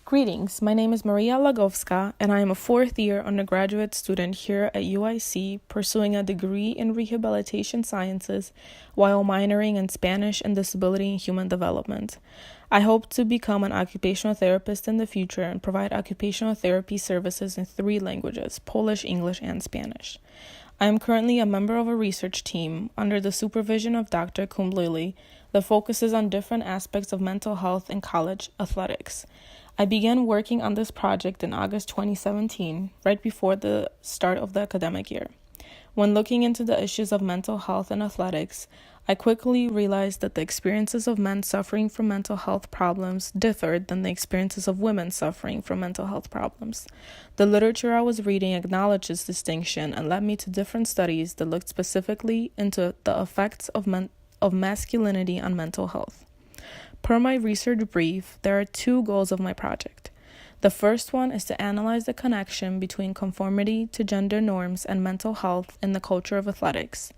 Greetings, my name is Maria Legowska, and I am a fourth-year undergraduate student here at UIC pursuing a degree in rehabilitation sciences while minoring in Spanish and disability and human development. I hope to become an occupational therapist in the future and provide occupational therapy services in 3 languages, Polish, English, and Spanish. I am currently a member of a research team under the supervision of Dr. Coumbe-Lilley that focuses on different aspects of mental health in college athletics. I began working on this project in August 2017, right before the start of the academic year. When looking into the issues of mental health in athletics, I quickly realized that the experiences of men suffering from mental health problems differed than the experiences of women suffering from mental health problems. The literature I was reading acknowledged this distinction and led me to different studies that looked specifically into the effects of masculinity on mental health. Per my research brief, there are 2 goals of my project. The first one is to analyze the connection between conformity to gender norms and mental health in the culture of athletics.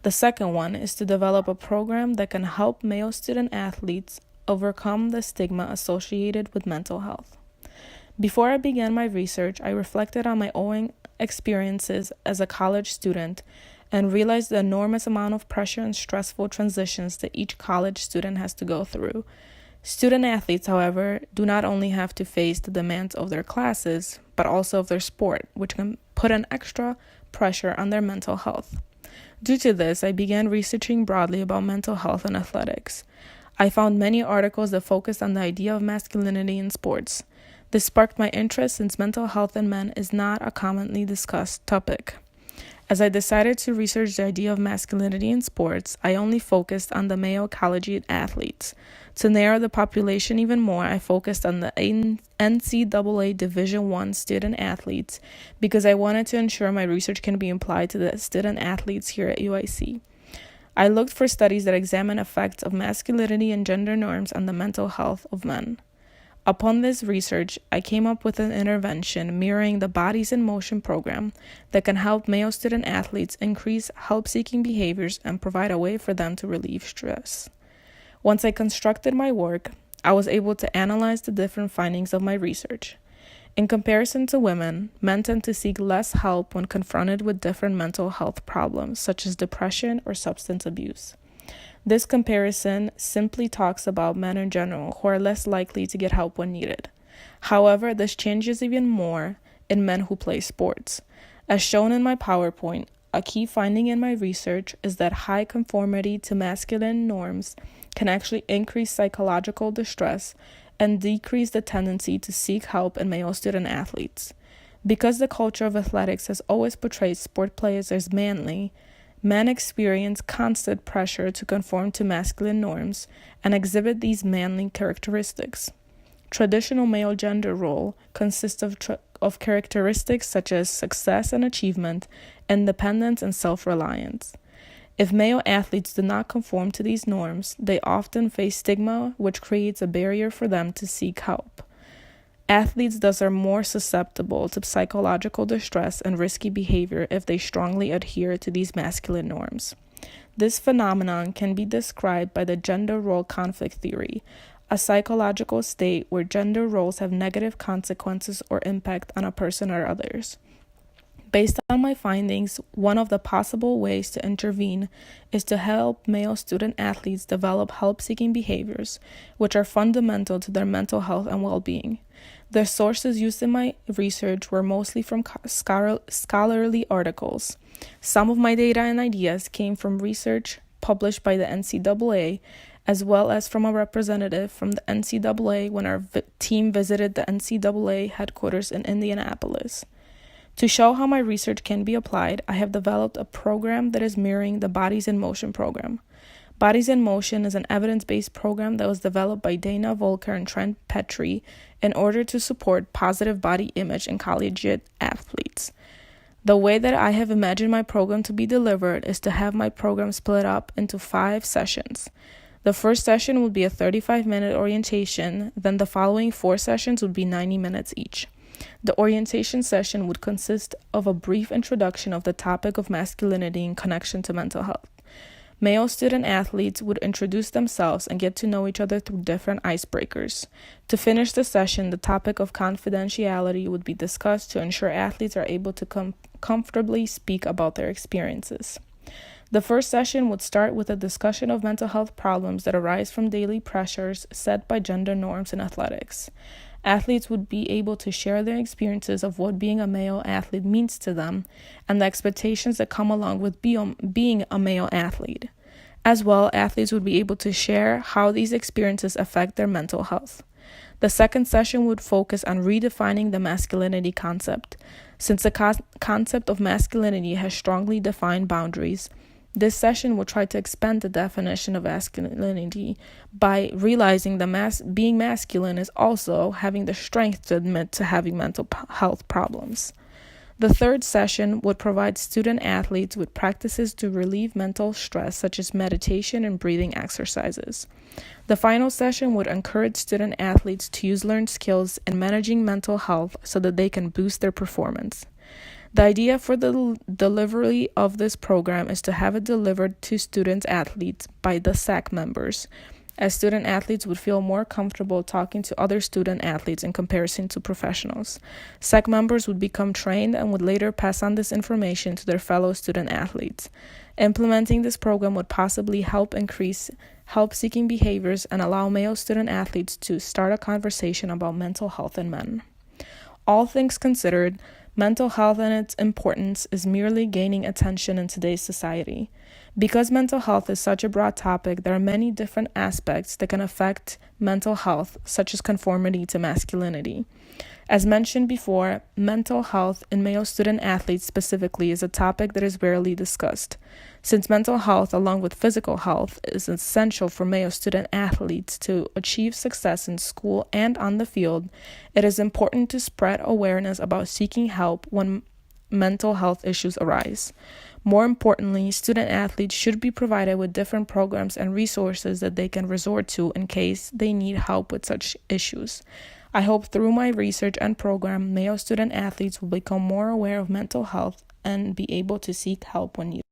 The second one is to develop a program that can help male student athletes overcome the stigma associated with mental health. Before I began my research, I reflected on my own experiences as a college student and realized the enormous amount of pressure and stressful transitions that each college student has to go through. Student athletes, however, do not only have to face the demands of their classes, but also of their sport, which can put an extra pressure on their mental health. Due to this, I began researching broadly about mental health and athletics. I found many articles that focused on the idea of masculinity in sports. This sparked my interest since mental health in men is not a commonly discussed topic. As I decided to research the idea of masculinity in sports, I only focused on the male collegiate athletes. To narrow the population even more, I focused on the NCAA Division I student athletes because I wanted to ensure my research can be applied to the student athletes here at UIC. I looked for studies that examine effects of masculinity and gender norms on the mental health of men. Upon this research, I came up with an intervention mirroring the Bodies in Motion program that can help male student athletes increase help-seeking behaviors and provide a way for them to relieve stress. Once I constructed my work, I was able to analyze the different findings of my research. In comparison to women, men tend to seek less help when confronted with different mental health problems, such as depression or substance abuse. This comparison simply talks about men in general who are less likely to get help when needed. However, this changes even more in men who play sports. As shown in my PowerPoint, a key finding in my research is that high conformity to masculine norms can actually increase psychological distress and decrease the tendency to seek help in male student athletes. Because the culture of athletics has always portrayed sport players as manly, men experience constant pressure to conform to masculine norms and exhibit these manly characteristics. Traditional male gender role consists of characteristics such as success and achievement, independence and self-reliance. If male athletes do not conform to these norms, they often face stigma, which creates a barrier for them to seek help. Athletes thus are more susceptible to psychological distress and risky behavior if they strongly adhere to these masculine norms. This phenomenon can be described by the gender role conflict theory, a psychological state where gender roles have negative consequences or impact on a person or others. Based on my findings, one of the possible ways to intervene is to help male student athletes develop help-seeking behaviors, which are fundamental to their mental health and well-being. The sources used in my research were mostly from scholarly articles. Some of my data and ideas came from research published by the NCAA, as well as from a representative from the NCAA when our team visited the NCAA headquarters in Indianapolis. To show how my research can be applied, I have developed a program that is mirroring the Bodies in Motion program. Bodies in Motion is an evidence-based program that was developed by Dana Volker and Trent Petrie in order to support positive body image in collegiate athletes. The way that I have imagined my program to be delivered is to have my program split up into 5 sessions. The first session would be a 35-minute orientation, then the following 4 sessions would be 90 minutes each. The orientation session would consist of a brief introduction of the topic of masculinity in connection to mental health. Male student athletes would introduce themselves and get to know each other through different icebreakers. To finish the session, the topic of confidentiality would be discussed to ensure athletes are able to comfortably speak about their experiences. The first session would start with a discussion of mental health problems that arise from daily pressures set by gender norms in athletics. Athletes would be able to share their experiences of what being a male athlete means to them and the expectations that come along with being a male athlete. As well, athletes would be able to share how these experiences affect their mental health. The second session would focus on redefining the masculinity concept. Since the concept of masculinity has strongly defined boundaries, this session will try to expand the definition of masculinity by realizing that being masculine is also having the strength to admit to having mental health problems. The third session would provide student athletes with practices to relieve mental stress, such as meditation and breathing exercises. The final session would encourage student athletes to use learned skills in managing mental health so that they can boost their performance. The idea for the delivery of this program is to have it delivered to student athletes by the SAC members, as student athletes would feel more comfortable talking to other student athletes in comparison to professionals. SAC members would become trained and would later pass on this information to their fellow student athletes. Implementing this program would possibly help increase help-seeking behaviors and allow male student athletes to start a conversation about mental health in men. All things considered, mental health and its importance is merely gaining attention in today's society. Because mental health is such a broad topic, there are many different aspects that can affect mental health, such as conformity to masculinity. As mentioned before, mental health in male student athletes specifically is a topic that is rarely discussed. Since mental health, along with physical health, is essential for male student athletes to achieve success in school and on the field, it is important to spread awareness about seeking help when mental health issues arise. More importantly, student athletes should be provided with different programs and resources that they can resort to in case they need help with such issues. I hope through my research and program, male student athletes will become more aware of mental health and be able to seek help when needed.